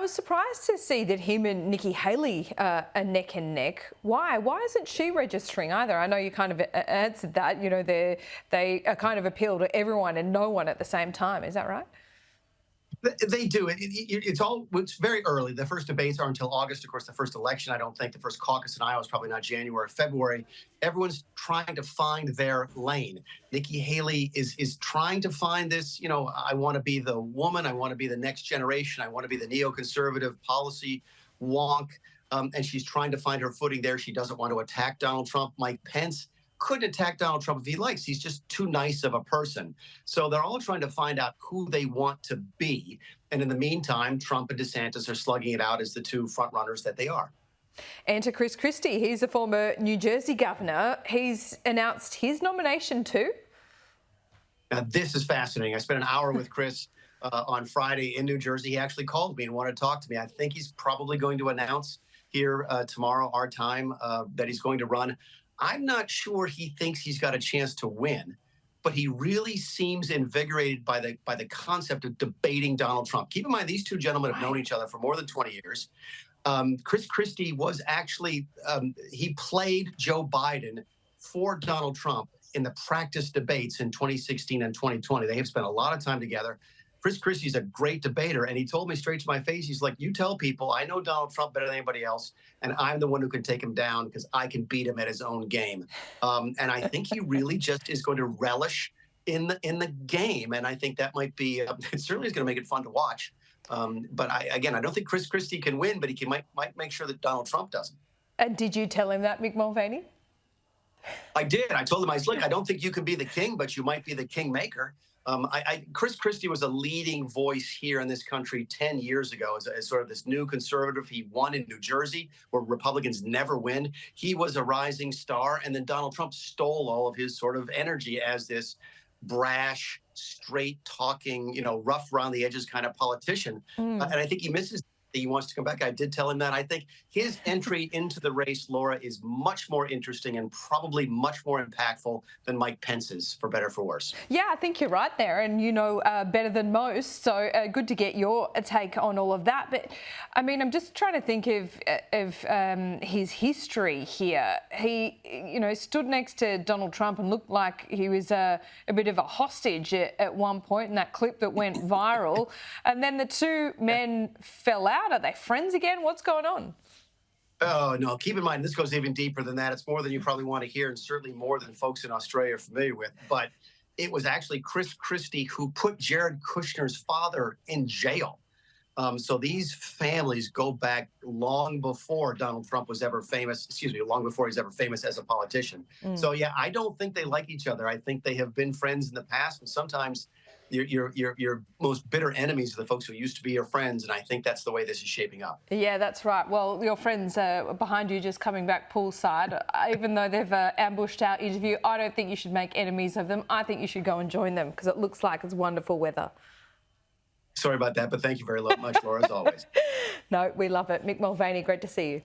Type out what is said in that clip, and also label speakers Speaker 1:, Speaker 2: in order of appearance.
Speaker 1: was surprised to see that him and Nikki Haley are neck and neck. Why? Why isn't she registering either? I know you kind of answered that. You know, they kind of appeal to everyone and no one at the same time. Is that right?
Speaker 2: They do. It's very early. The first debates are until August. Of course, the first election, I don't think the first caucus in Iowa is probably not January or February. Everyone's trying to find their lane. Nikki Haley is trying to find this, I want to be the woman. I want to be the next generation. I want to be the neoconservative policy wonk. And she's trying to find her footing there. She doesn't want to attack Donald Trump. Mike Pence couldn't attack Donald Trump if he likes. He's just too nice of a person. So they're all trying to find out who they want to be. And in the meantime, Trump and DeSantis are slugging it out as the two frontrunners that they are.
Speaker 1: And to Chris Christie, he's a former New Jersey governor. He's announced his nomination too.
Speaker 2: Now, this is fascinating. I spent an hour with Chris on Friday in New Jersey. He actually called me and wanted to talk to me. I think he's probably going to announce here tomorrow, our time, that he's going to run. I'm not sure he thinks he's got a chance to win, but he really seems invigorated by the concept of debating Donald Trump. Keep in mind, these two gentlemen have known each other for more than 20 years. Chris Christie was actually, he played Joe Biden for Donald Trump in the practice debates in 2016 and 2020. They have spent a lot of time together. Chris Christie's a great debater, and he told me straight to my face, he's like, you tell people I know Donald Trump better than anybody else, and I'm the one who can take him down because I can beat him at his own game. And I think he really just is going to relish in the game, and I think that might be, it certainly is going to make it fun to watch. But I don't think Chris Christie can win, but he might make sure that Donald Trump doesn't.
Speaker 1: And did you tell him that, Mick Mulvaney?
Speaker 2: I did. I told him, I was like, I don't think you can be the king, but you might be the kingmaker. Chris Christie was a leading voice here in this country 10 years ago as sort of this new conservative. He won in New Jersey, where Republicans never win. He was a rising star, and then Donald Trump stole all of his sort of energy as this brash, straight-talking, rough around the edges kind of politician. And I think he misses. He wants to come back. I did tell him that. I think his entry into the race, Laura, is much more interesting and probably much more impactful than Mike Pence's, for better or for worse.
Speaker 1: Yeah, I think you're right there, and you know better than most. So good to get your take on all of that. But I mean, I'm just trying to think of his history here. He, stood next to Donald Trump and looked like he was a bit of a hostage at one point in that clip that went viral. And then the two men fell out. Are they friends again? What's going on?
Speaker 2: Oh, no. Keep in mind, this goes even deeper than that. It's more than you probably want to hear, and certainly more than folks in Australia are familiar with. But it was actually Chris Christie who put Jared Kushner's father in jail. So these families go back long before Donald Trump was ever famous, long before he's ever famous as a politician. So, yeah, I don't think they like each other. I think they have been friends in the past, and sometimes your most bitter enemies are the folks who used to be your friends, and I think that's the way this is shaping up.
Speaker 1: Yeah, that's right. Well, your friends are behind you just coming back poolside. Even though they've ambushed our interview, I don't think you should make enemies of them. I think you should go and join them because it looks like it's wonderful weather.
Speaker 2: Sorry about that, but thank you very much, Laura, as always.
Speaker 1: No, we love it. Mick Mulvaney, great to see you.